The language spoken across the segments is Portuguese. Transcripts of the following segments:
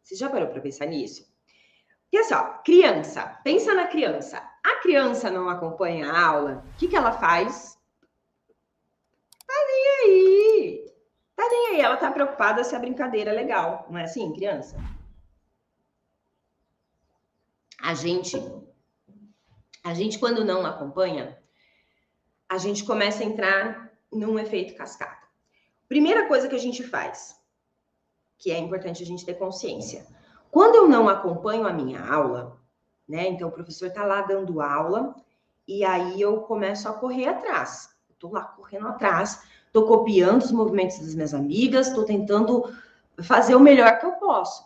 Você já parou para pensar nisso? Porque assim, ó, criança, pensa na criança. A criança não acompanha a aula, o que ela faz? Tá nem aí. Tá nem aí, ela tá preocupada se a brincadeira é legal. Não é assim, criança? A gente, quando não acompanha, a gente começa a entrar num efeito cascata. Primeira coisa que a gente faz, que é importante a gente ter consciência. Quando eu não acompanho a minha aula, né? Então o professor tá lá dando aula e aí eu começo a correr atrás. Tô lá correndo atrás, tô copiando os movimentos das minhas amigas, tô tentando fazer o melhor que eu posso.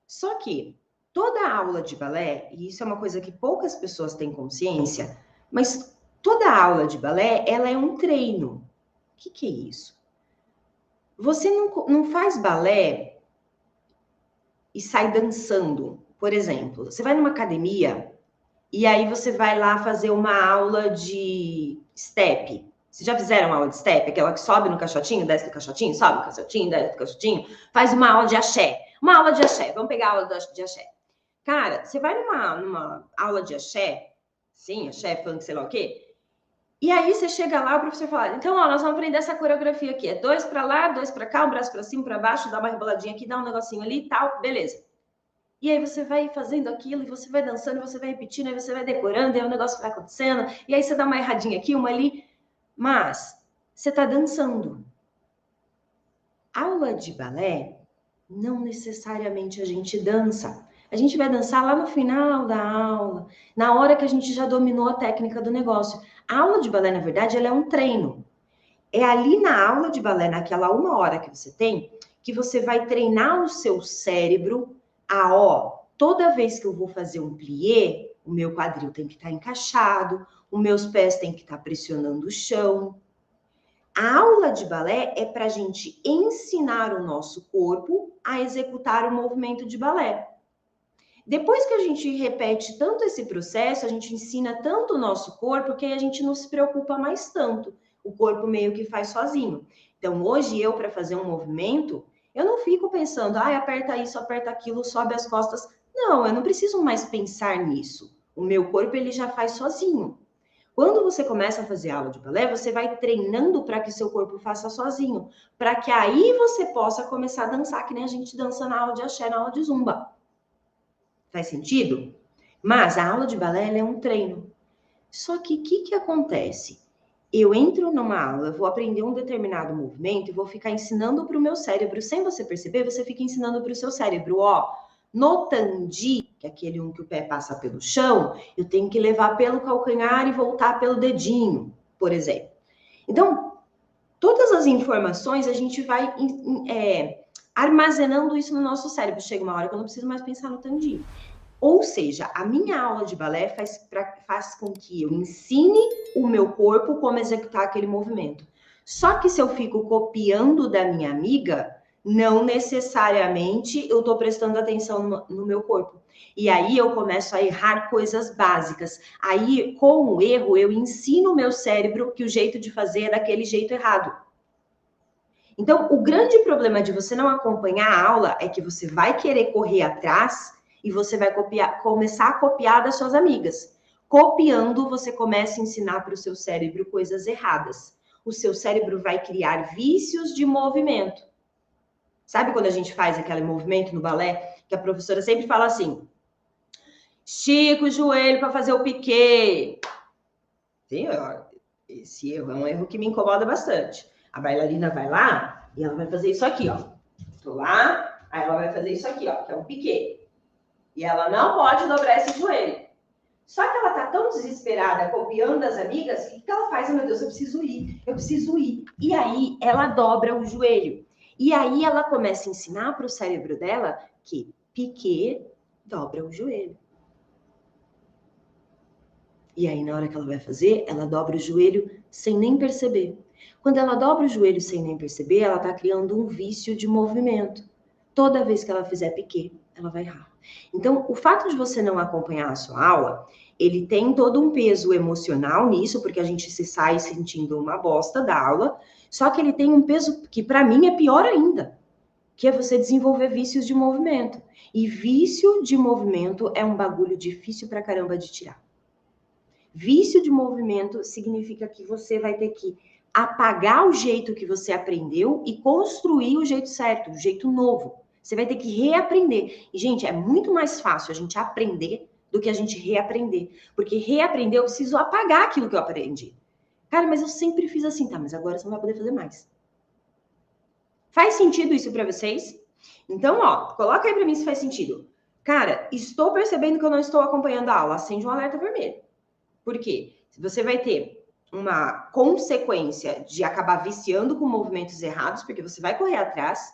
Só que toda aula de balé, e isso é uma coisa que poucas pessoas têm consciência, mas toda aula de balé, ela é um treino. O que é isso? Você não faz balé e sai dançando. Por exemplo, você vai numa academia e aí você vai lá fazer uma aula de step. Vocês já fizeram uma aula de step? Aquela que sobe no caixotinho, desce no caixotinho, sobe no caixotinho, desce no caixotinho. Faz uma aula de axé. Uma aula de axé. Vamos pegar a aula de axé. Cara, você vai numa aula de axé, sim, axé, funk, sei lá o quê, e aí você chega lá, o professor fala, então, ó, nós vamos aprender essa coreografia aqui. É 2 para lá, 2 para cá, um braço para cima, para baixo, dá uma reboladinha aqui, dá um negocinho ali e tal, beleza. E aí você vai fazendo aquilo, e você vai dançando, e você vai repetindo, aí você vai decorando, e aí o negócio vai acontecendo, e aí você dá uma erradinha aqui, uma ali. Mas você está dançando. Aula de balé, não necessariamente a gente dança. A gente vai dançar lá no final da aula, na hora que a gente já dominou a técnica do negócio. A aula de balé, na verdade, ela é um treino. É ali na aula de balé, naquela 1 hora que você tem, que você vai treinar o seu cérebro a, ó, toda vez que eu vou fazer um plié, o meu quadril tem que estar encaixado, os meus pés têm que estar pressionando o chão. A aula de balé é para a gente ensinar o nosso corpo a executar o movimento de balé. Depois que a gente repete tanto esse processo, a gente ensina tanto o nosso corpo que a gente não se preocupa mais tanto. O corpo meio que faz sozinho. Então, hoje eu, para fazer um movimento, eu não fico pensando, aperta isso, aperta aquilo, sobe as costas. Não, eu não preciso mais pensar nisso. O meu corpo, ele já faz sozinho. Quando você começa a fazer aula de balé, você vai treinando para que seu corpo faça sozinho, para que aí você possa começar a dançar, que nem a gente dança na aula de axé, na aula de zumba. Faz sentido? Mas a aula de balé é um treino. Só que o que acontece? Eu entro numa aula, vou aprender um determinado movimento e vou ficar ensinando para o meu cérebro. Sem você perceber, você fica ensinando para o seu cérebro, ó, no tandi, que é aquele um que o pé passa pelo chão, eu tenho que levar pelo calcanhar e voltar pelo dedinho, por exemplo. Então, todas as informações a gente vai armazenando isso no nosso cérebro. Chega uma hora que eu não preciso mais pensar no tandi. Ou seja, a minha aula de balé faz com que eu ensine o meu corpo como executar aquele movimento. Só que se eu fico copiando da minha amiga, não necessariamente eu estou prestando atenção no meu corpo. E aí eu começo a errar coisas básicas. Aí, com o erro, eu ensino o meu cérebro que o jeito de fazer é daquele jeito errado. Então, o grande problema de você não acompanhar a aula é que você vai querer correr atrás e você vai começar a copiar das suas amigas. Copiando, você começa a ensinar para o seu cérebro coisas erradas. O seu cérebro vai criar vícios de movimento. Sabe quando a gente faz aquele movimento no balé, que a professora sempre fala assim, estica o joelho para fazer o piqué. Sim, esse erro é um erro que me incomoda bastante. A bailarina vai lá e ela vai fazer isso aqui, ó. Tô lá, aí ela vai fazer isso aqui, ó, que é um piqué. E ela não pode dobrar esse joelho. Só que ela tá tão desesperada, copiando as amigas, que ela faz? Meu Deus, eu preciso ir. E aí ela dobra o joelho. E aí ela começa a ensinar para o cérebro dela que piqué dobra o joelho. E aí, na hora que ela vai fazer, ela dobra o joelho sem nem perceber. Quando ela dobra o joelho sem nem perceber, ela tá criando um vício de movimento. Toda vez que ela fizer piqué, ela vai errar. Então, o fato de você não acompanhar a sua aula, ele tem todo um peso emocional nisso, porque a gente se sai sentindo uma bosta da aula, só que ele tem um peso que para mim é pior ainda, que é você desenvolver vícios de movimento. E vício de movimento é um bagulho difícil pra caramba de tirar. Vício de movimento significa que você vai ter que apagar o jeito que você aprendeu e construir o jeito certo, o jeito novo. Você vai ter que reaprender. E, gente, é muito mais fácil a gente aprender do que a gente reaprender. Porque reaprender, eu preciso apagar aquilo que eu aprendi. Cara, mas eu sempre fiz assim, tá? Mas agora você não vai poder fazer mais. Faz sentido isso para vocês? Então, ó, coloca aí para mim se faz sentido. Cara, estou percebendo que eu não estou acompanhando a aula. Acende um alerta vermelho. Por quê? Você vai ter uma consequência de acabar viciando com movimentos errados, porque você vai correr atrás.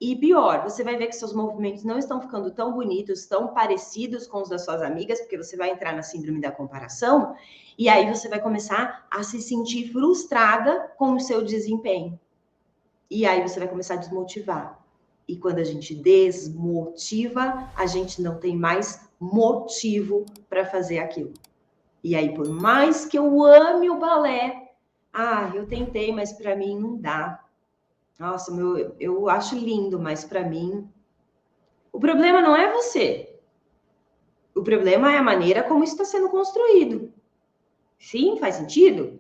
E pior, você vai ver que seus movimentos não estão ficando tão bonitos, tão parecidos com os das suas amigas, porque você vai entrar na síndrome da comparação. E aí você vai começar a se sentir frustrada com o seu desempenho. E aí você vai começar a desmotivar. E quando a gente desmotiva, a gente não tem mais motivo para fazer aquilo. E aí, por mais que eu ame o balé, eu tentei, mas para mim não dá. Nossa, eu acho lindo, mas para mim... O problema não é você. O problema é a maneira como isso está sendo construído. Sim, faz sentido?